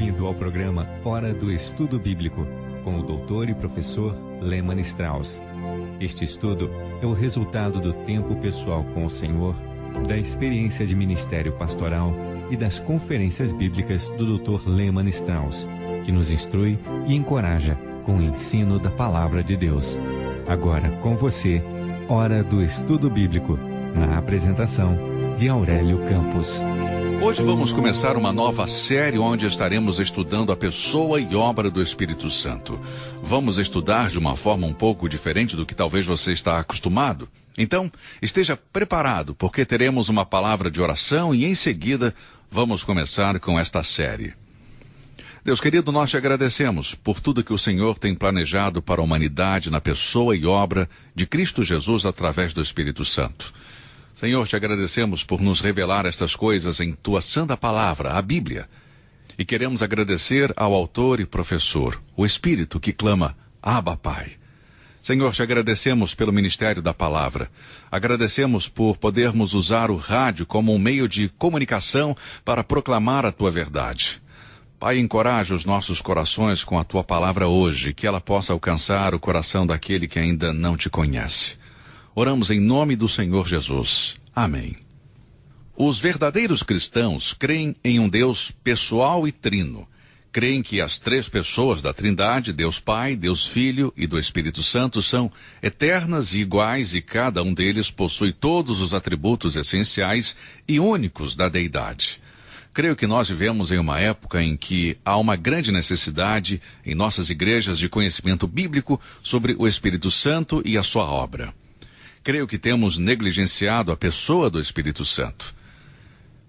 Bem-vindo ao programa Hora do Estudo Bíblico, com o doutor e professor Lehmann Strauss. Este estudo é o resultado do tempo pessoal com o Senhor, da experiência de ministério pastoral e das conferências bíblicas do Dr. Lehmann Strauss, que nos instrui e encoraja com o ensino da Palavra de Deus. Agora, com você, Hora do Estudo Bíblico, na apresentação de Aurélio Campos. Hoje vamos começar uma nova série onde estaremos estudando a pessoa e obra do Espírito Santo. Vamos estudar de uma forma um pouco diferente do que talvez você está acostumado. Então, esteja preparado, porque teremos uma palavra de oração e em seguida vamos começar com esta série. Deus querido, nós te agradecemos por tudo que o Senhor tem planejado para a humanidade na pessoa e obra de Cristo Jesus através do Espírito Santo. Senhor, te agradecemos por nos revelar estas coisas em tua santa palavra, a Bíblia. E queremos agradecer ao autor e professor, o Espírito que clama, Abba, Pai. Senhor, te agradecemos pelo ministério da palavra. Agradecemos por podermos usar o rádio como um meio de comunicação para proclamar a tua verdade. Pai, encoraja os nossos corações com a tua palavra hoje, que ela possa alcançar o coração daquele que ainda não te conhece. Oramos em nome do Senhor Jesus. Amém. Os verdadeiros cristãos creem em um Deus pessoal e trino. Creem que as três pessoas da Trindade, Deus Pai, Deus Filho e do Espírito Santo, são eternas e iguais e cada um deles possui todos os atributos essenciais e únicos da deidade. Creio que nós vivemos em uma época em que há uma grande necessidade em nossas igrejas de conhecimento bíblico sobre o Espírito Santo e a sua obra. Creio que temos negligenciado a pessoa do Espírito Santo.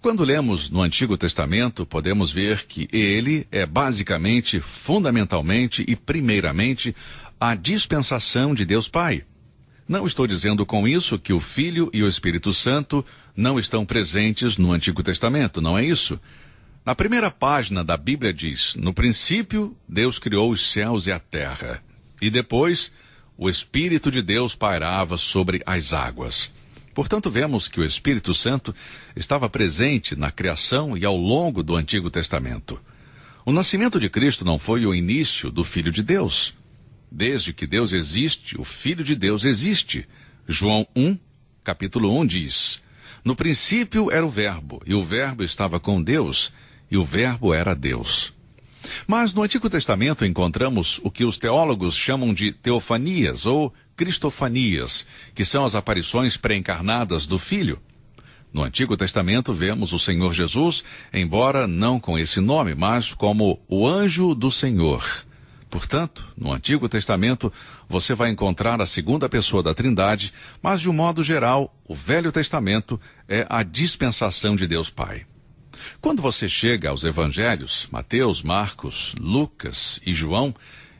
Quando lemos no Antigo Testamento, podemos ver que ele é basicamente, fundamentalmente e primeiramente a dispensação de Deus Pai. Não estou dizendo com isso que o Filho e o Espírito Santo não estão presentes no Antigo Testamento, não é isso? Na primeira página da Bíblia diz, no princípio, Deus criou os céus e a terra. E depois, o Espírito de Deus pairava sobre as águas. Portanto, vemos que o Espírito Santo estava presente na criação e ao longo do Antigo Testamento. O nascimento de Cristo não foi o início do Filho de Deus. Desde que Deus existe, o Filho de Deus existe. João 1, capítulo 1 diz, no princípio era o Verbo, e o Verbo estava com Deus, e o Verbo era Deus. Mas no Antigo Testamento encontramos o que os teólogos chamam de teofanias ou cristofanias, que são as aparições pré-encarnadas do Filho. No Antigo Testamento vemos o Senhor Jesus, embora não com esse nome, mas como o anjo do Senhor. Portanto, no Antigo Testamento, você vai encontrar a segunda pessoa da Trindade, mas de um modo geral, o Velho Testamento é a dispensação de Deus Pai. Quando você chega aos evangelhos, Mateus, Marcos, Lucas e João,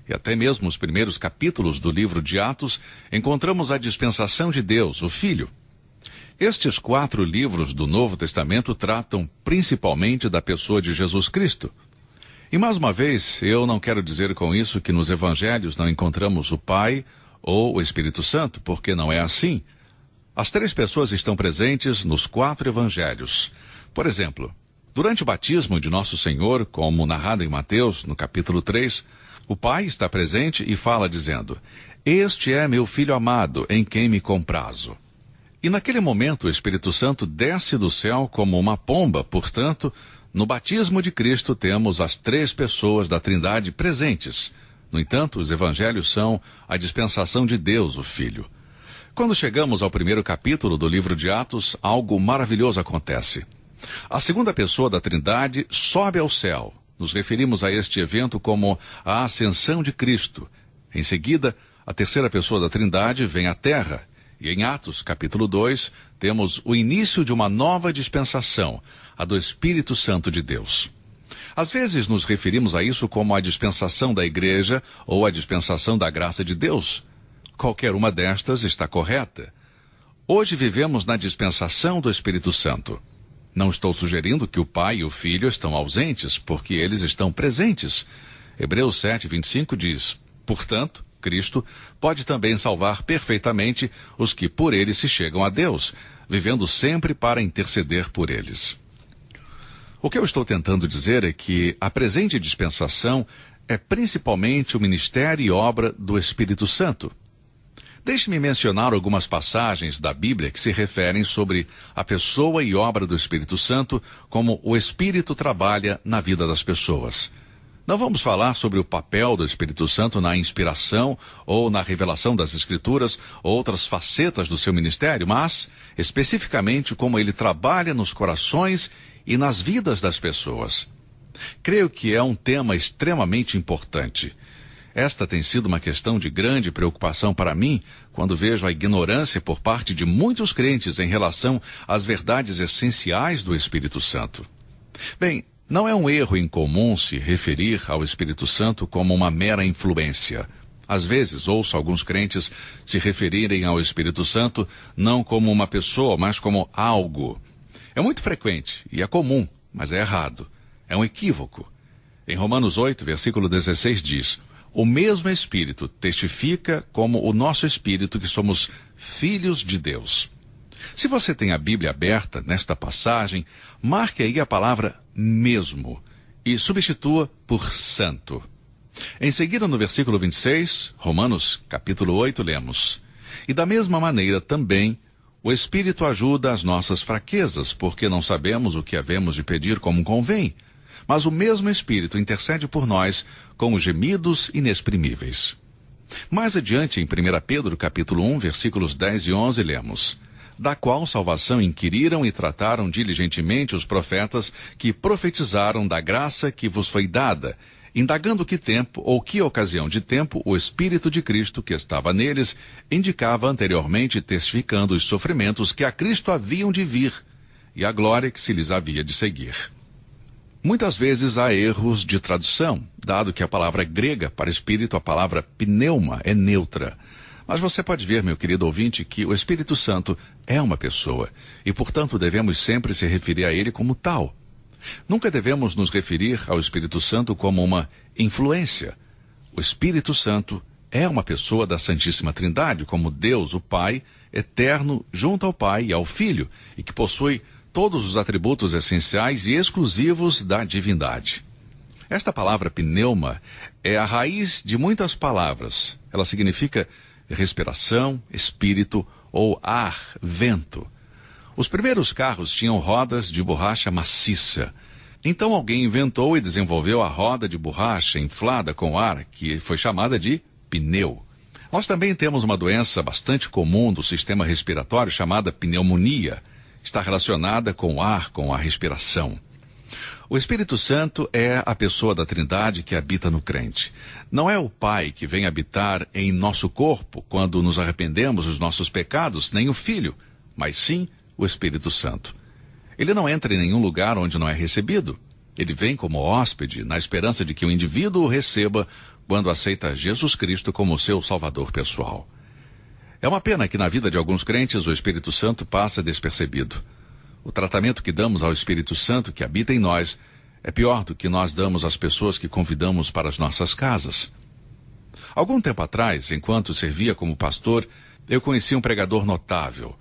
e até mesmo os primeiros capítulos do livro de Atos, encontramos a dispensação de Deus, o Filho. Estes 4 livros do Novo Testamento tratam principalmente da pessoa de Jesus Cristo. E mais uma vez, eu não quero dizer com isso que nos evangelhos não encontramos o Pai ou o Espírito Santo, porque não é assim. As 3 pessoas estão presentes nos 4 evangelhos. Por exemplo, durante o batismo de Nosso Senhor, como narrado em Mateus, no capítulo 3, o Pai está presente e fala dizendo, este é meu Filho amado, em quem me comprazo. E naquele momento o Espírito Santo desce do céu como uma pomba, portanto, no batismo de Cristo temos as 3 pessoas da Trindade presentes. No entanto, os evangelhos são a dispensação de Deus, o Filho. Quando chegamos ao primeiro capítulo do livro de Atos, algo maravilhoso acontece. A segunda pessoa da Trindade sobe ao céu. Nos referimos a este evento como a ascensão de Cristo. Em seguida, a terceira pessoa da Trindade vem à Terra. E em Atos, capítulo 2, temos o início de uma nova dispensação, a do Espírito Santo de Deus. Às vezes nos referimos a isso como a dispensação da Igreja ou a dispensação da graça de Deus. Qualquer uma destas está correta. Hoje vivemos na dispensação do Espírito Santo. Não estou sugerindo que o Pai e o Filho estão ausentes, porque eles estão presentes. Hebreus 7:25 diz, portanto, Cristo pode também salvar perfeitamente os que por ele se chegam a Deus, vivendo sempre para interceder por eles. O que eu estou tentando dizer é que a presente dispensação é principalmente o ministério e obra do Espírito Santo. Deixe-me mencionar algumas passagens da Bíblia que se referem sobre a pessoa e obra do Espírito Santo, como o Espírito trabalha na vida das pessoas. Não vamos falar sobre o papel do Espírito Santo na inspiração ou na revelação das Escrituras, ou outras facetas do seu ministério, mas, especificamente, como ele trabalha nos corações e nas vidas das pessoas. Creio que é um tema extremamente importante. Esta tem sido uma questão de grande preocupação para mim, quando vejo a ignorância por parte de muitos crentes em relação às verdades essenciais do Espírito Santo. Bem, não é um erro incomum se referir ao Espírito Santo como uma mera influência. Às vezes, ouço alguns crentes se referirem ao Espírito Santo não como uma pessoa, mas como algo. É muito frequente e é comum, mas é errado. É um equívoco. Em Romanos 8, versículo 16 diz: o mesmo Espírito testifica como o nosso Espírito que somos filhos de Deus. Se você tem a Bíblia aberta nesta passagem, marque aí a palavra mesmo e substitua por santo. Em seguida, no versículo 26, Romanos capítulo 8, lemos: e da mesma maneira também o Espírito ajuda as nossas fraquezas, porque não sabemos o que havemos de pedir como convém. Mas o mesmo Espírito intercede por nós com os gemidos inexprimíveis. Mais adiante, em 1 Pedro, capítulo 1, versículos 10 e 11, lemos: da qual salvação inquiriram e trataram diligentemente os profetas que profetizaram da graça que vos foi dada, indagando que tempo ou que ocasião de tempo o Espírito de Cristo que estava neles indicava anteriormente, testificando os sofrimentos que a Cristo haviam de vir e a glória que se lhes havia de seguir. Muitas vezes há erros de tradução, dado que a palavra grega para espírito, a palavra pneuma, é neutra. Mas você pode ver, meu querido ouvinte, que o Espírito Santo é uma pessoa e, portanto, devemos sempre se referir a ele como tal. Nunca devemos nos referir ao Espírito Santo como uma influência. O Espírito Santo é uma pessoa da Santíssima Trindade, como Deus, o Pai, eterno, junto ao Pai e ao Filho, e que possui todos os atributos essenciais e exclusivos da divindade. Esta palavra pneuma é a raiz de muitas palavras. Ela significa respiração, espírito ou ar, vento. Os primeiros carros tinham rodas de borracha maciça. Então alguém inventou e desenvolveu a roda de borracha inflada com ar, que foi chamada de pneu. Nós também temos uma doença bastante comum do sistema respiratório chamada pneumonia. Está relacionada com o ar, com a respiração. O Espírito Santo é a pessoa da Trindade que habita no crente. Não é o Pai que vem habitar em nosso corpo quando nos arrependemos dos nossos pecados, nem o Filho, mas sim o Espírito Santo. Ele não entra em nenhum lugar onde não é recebido. Ele vem como hóspede, na esperança de que o indivíduo o receba quando aceita Jesus Cristo como seu Salvador pessoal. É uma pena que na vida de alguns crentes o Espírito Santo passa despercebido. O tratamento que damos ao Espírito Santo que habita em nós é pior do que nós damos às pessoas que convidamos para as nossas casas. Algum tempo atrás, enquanto servia como pastor, eu conheci um pregador notável.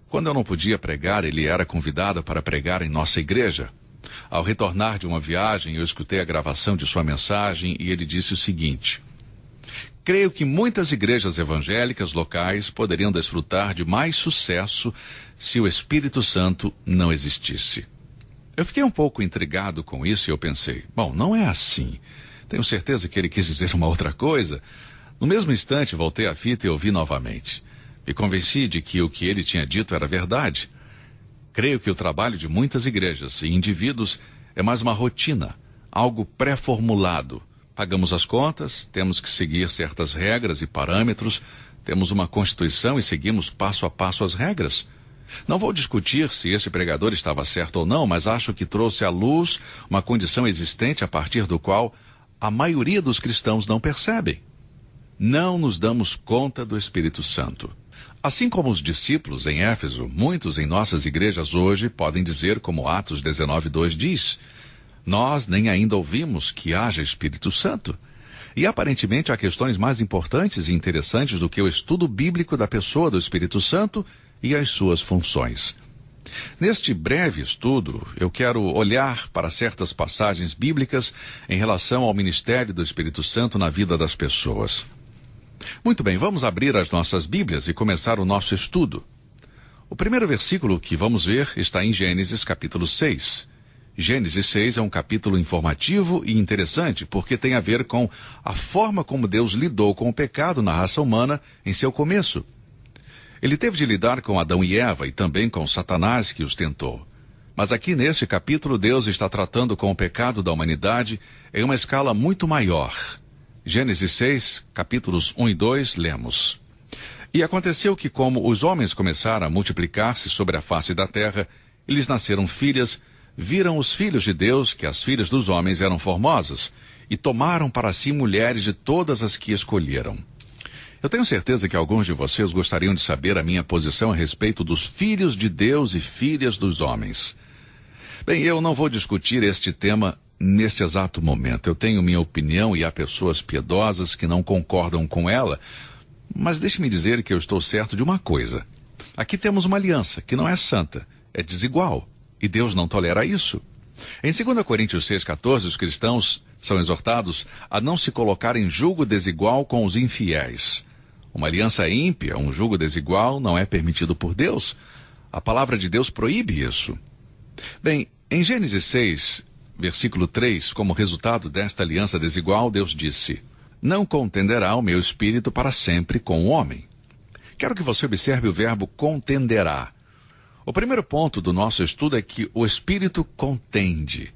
Quando eu não podia pregar, ele era convidado para pregar em nossa igreja. Ao retornar de uma viagem, eu escutei a gravação de sua mensagem e ele disse o seguinte: creio que muitas igrejas evangélicas locais poderiam desfrutar de mais sucesso se o Espírito Santo não existisse. Eu fiquei um pouco intrigado com isso e eu pensei, bom, não é assim. Tenho certeza que ele quis dizer uma outra coisa. No mesmo instante, voltei a fita e ouvi novamente. Me convenci de que o que ele tinha dito era verdade. Creio que o trabalho de muitas igrejas e indivíduos é mais uma rotina, algo pré-formulado. Pagamos as contas, temos que seguir certas regras e parâmetros, temos uma constituição e seguimos passo a passo as regras. Não vou discutir se esse pregador estava certo ou não, mas acho que trouxe à luz uma condição existente a partir do qual a maioria dos cristãos não percebem. Não nos damos conta do Espírito Santo. Assim como os discípulos em Éfeso, muitos em nossas igrejas hoje podem dizer, como Atos 19:2 diz, nós nem ainda ouvimos que haja Espírito Santo. E aparentemente há questões mais importantes e interessantes do que o estudo bíblico da pessoa do Espírito Santo e as suas funções. Neste breve estudo, eu quero olhar para certas passagens bíblicas em relação ao ministério do Espírito Santo na vida das pessoas. Muito bem, vamos abrir as nossas Bíblias e começar o nosso estudo. O primeiro versículo que vamos ver está em Gênesis capítulo 6. Gênesis 6 é um capítulo informativo e interessante porque tem a ver com a forma como Deus lidou com o pecado na raça humana em seu começo. Ele teve de lidar com Adão e Eva e também com Satanás que os tentou. Mas aqui neste capítulo Deus está tratando com o pecado da humanidade em uma escala muito maior. Gênesis 6, capítulos 1 e 2, lemos: E aconteceu que, como os homens começaram a multiplicar-se sobre a face da terra, e lhes nasceram filhas, viram os filhos de Deus que as filhas dos homens eram formosas, e tomaram para si mulheres de todas as que escolheram. Eu tenho certeza que alguns de vocês gostariam de saber a minha posição a respeito dos filhos de Deus e filhas dos homens. Bem, eu não vou discutir este tema neste exato momento. Eu tenho minha opinião e há pessoas piedosas que não concordam com ela, mas deixe-me dizer que eu estou certo de uma coisa. Aqui temos uma aliança que não é santa, é desigual, e Deus não tolera isso. Em 2 Coríntios 6,14, os cristãos são exortados a não se colocar em julgo desigual com os infiéis. Uma aliança ímpia, um julgo desigual, não é permitido por Deus. A palavra de Deus proíbe isso. Bem, em Gênesis 6, versículo 3, como resultado desta aliança desigual, Deus disse: Não contenderá o meu espírito para sempre com o homem. Quero que você observe o verbo contenderá. O primeiro ponto do nosso estudo é que o espírito contende.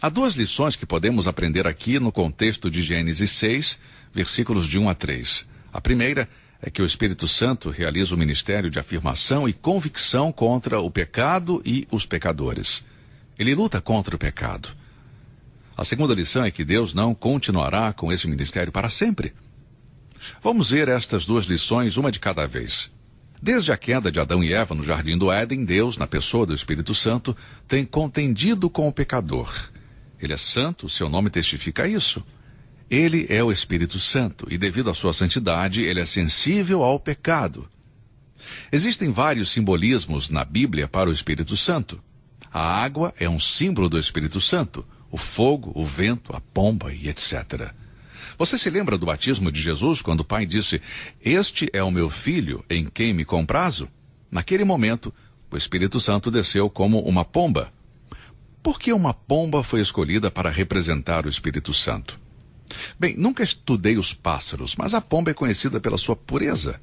Há duas lições que podemos aprender aqui no contexto de Gênesis 6, versículos de 1 a 3. A primeira é que o Espírito Santo realiza o ministério de afirmação e convicção contra o pecado e os pecadores. Ele luta contra o pecado. A segunda lição é que Deus não continuará com esse ministério para sempre. Vamos ver estas duas lições, uma de cada vez. Desde a queda de Adão e Eva no Jardim do Éden, Deus, na pessoa do Espírito Santo, tem contendido com o pecador. Ele é santo, seu nome testifica isso. Ele é o Espírito Santo e, devido à sua santidade, ele é sensível ao pecado. Existem vários simbolismos na Bíblia para o Espírito Santo. A água é um símbolo do Espírito Santo, o fogo, o vento, a pomba e etc. Você se lembra do batismo de Jesus, quando o Pai disse: Este é o meu filho, em quem me comprazo? Naquele momento, o Espírito Santo desceu como uma pomba. Por que uma pomba foi escolhida para representar o Espírito Santo? Bem, nunca estudei os pássaros, mas a pomba é conhecida pela sua pureza.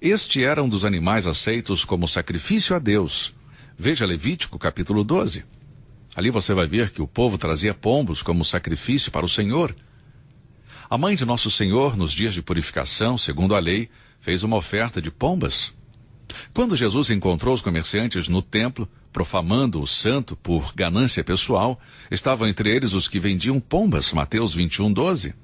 Este era um dos animais aceitos como sacrifício a Deus. Veja Levítico capítulo 12. Ali você vai ver que o povo trazia pombos como sacrifício para o Senhor. A mãe de nosso Senhor, nos dias de purificação, segundo a lei, fez uma oferta de pombas. Quando Jesus encontrou os comerciantes no templo, profamando o santo por ganância pessoal, estavam entre eles os que vendiam pombas, Mateus 21:12.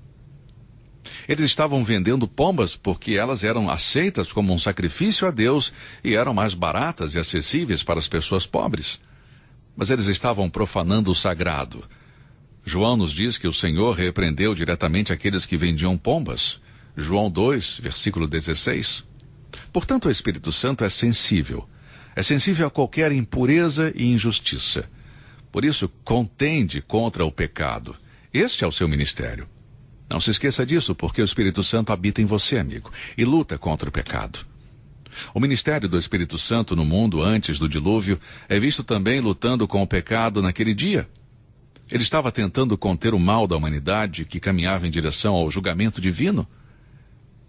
Eles estavam vendendo pombas porque elas eram aceitas como um sacrifício a Deus e eram mais baratas e acessíveis para as pessoas pobres. Mas eles estavam profanando o sagrado. João nos diz que o Senhor repreendeu diretamente aqueles que vendiam pombas. João 2, versículo 16. Portanto, o Espírito Santo é sensível. É sensível a qualquer impureza e injustiça. Por isso, contende contra o pecado. Este é o seu ministério. Não se esqueça disso, porque o Espírito Santo habita em você, amigo, e luta contra o pecado. O ministério do Espírito Santo no mundo antes do dilúvio é visto também lutando com o pecado naquele dia. Ele estava tentando conter o mal da humanidade que caminhava em direção ao julgamento divino.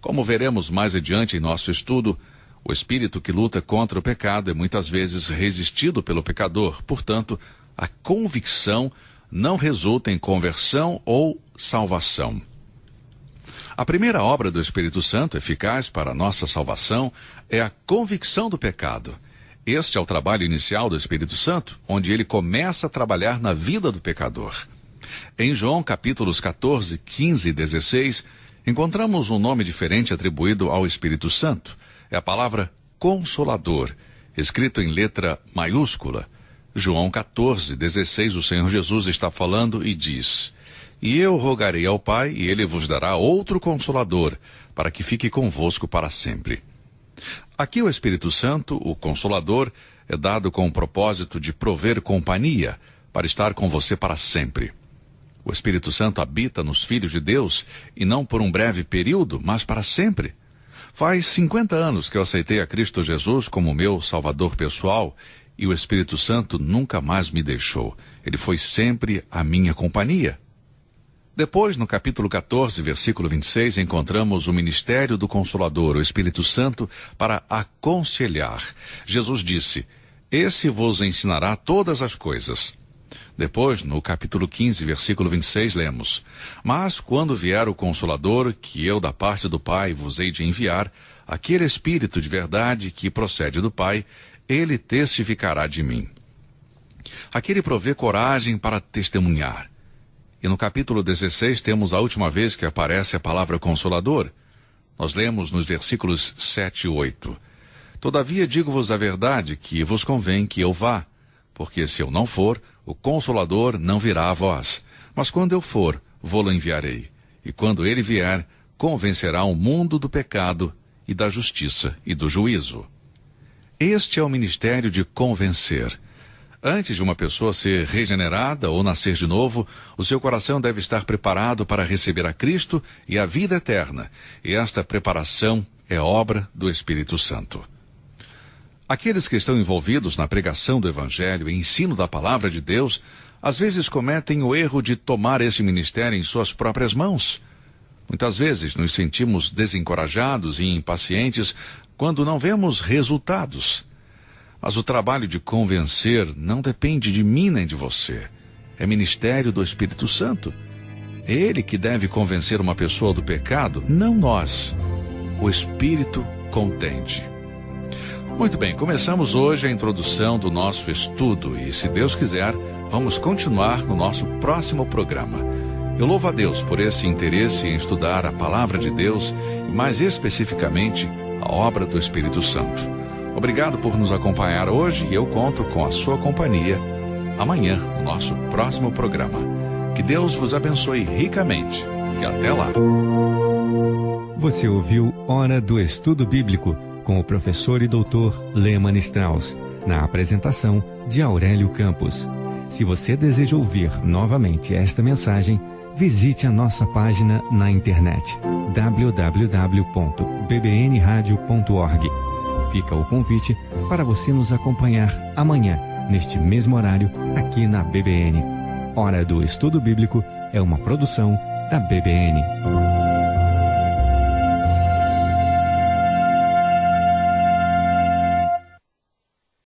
Como veremos mais adiante em nosso estudo, o espírito que luta contra o pecado é muitas vezes resistido pelo pecador. Portanto, a convicção não resulta em conversão ou salvação. A primeira obra do Espírito Santo eficaz para a nossa salvação é a convicção do pecado. Este é o trabalho inicial do Espírito Santo, onde ele começa a trabalhar na vida do pecador. Em João capítulos 14, 15 e 16, encontramos um nome diferente atribuído ao Espírito Santo. É a palavra Consolador, escrito em letra maiúscula. João 14, 16, o Senhor Jesus está falando e diz: E eu rogarei ao Pai, e ele vos dará outro Consolador, para que fique convosco para sempre. Aqui o Espírito Santo, o Consolador, é dado com o propósito de prover companhia para estar com você para sempre. O Espírito Santo habita nos filhos de Deus, e não por um breve período, mas para sempre. Faz 50 anos que eu aceitei a Cristo Jesus como meu Salvador pessoal, e o Espírito Santo nunca mais me deixou. Ele foi sempre a minha companhia. Depois, no capítulo 14, versículo 26, encontramos o ministério do Consolador, o Espírito Santo, para aconselhar. Jesus disse: "Esse vos ensinará todas as coisas." Depois, no capítulo 15, versículo 26, lemos: "Mas quando vier o Consolador, que eu da parte do Pai vos hei de enviar, aquele Espírito de verdade que procede do Pai, ele testificará de mim." Aqui ele provê coragem para testemunhar. E no capítulo 16 temos a última vez que aparece a palavra Consolador. Nós lemos nos versículos 7 e 8. "Todavia digo-vos a verdade, que vos convém que eu vá, porque se eu não for, o Consolador não virá a vós. Mas quando eu for, vô-lo enviarei. E quando ele vier, convencerá o mundo do pecado e da justiça e do juízo." Este é o ministério de convencer. Antes de uma pessoa ser regenerada ou nascer de novo, o seu coração deve estar preparado para receber a Cristo e a vida eterna. E esta preparação é obra do Espírito Santo. Aqueles que estão envolvidos na pregação do Evangelho e ensino da Palavra de Deus, às vezes cometem o erro de tomar esse ministério em suas próprias mãos. Muitas vezes nos sentimos desencorajados e impacientes quando não vemos resultados. Mas o trabalho de convencer não depende de mim nem de você. É ministério do Espírito Santo. É ele que deve convencer uma pessoa do pecado, não nós. O Espírito contende. Muito bem, começamos hoje a introdução do nosso estudo e, se Deus quiser, vamos continuar no nosso próximo programa. Eu louvo a Deus por esse interesse em estudar a Palavra de Deus e, mais especificamente, a obra do Espírito Santo. Obrigado por nos acompanhar hoje e eu conto com a sua companhia amanhã, no nosso próximo programa. Que Deus vos abençoe ricamente e até lá. Você ouviu Hora do Estudo Bíblico com o professor e doutor Lehmann Strauss, na apresentação de Aurélio Campos. Se você deseja ouvir novamente esta mensagem, visite a nossa página na internet www.bbnradio.org. Fica o convite para você nos acompanhar amanhã, neste mesmo horário, aqui na BBN. Hora do Estudo Bíblico é uma produção da BBN.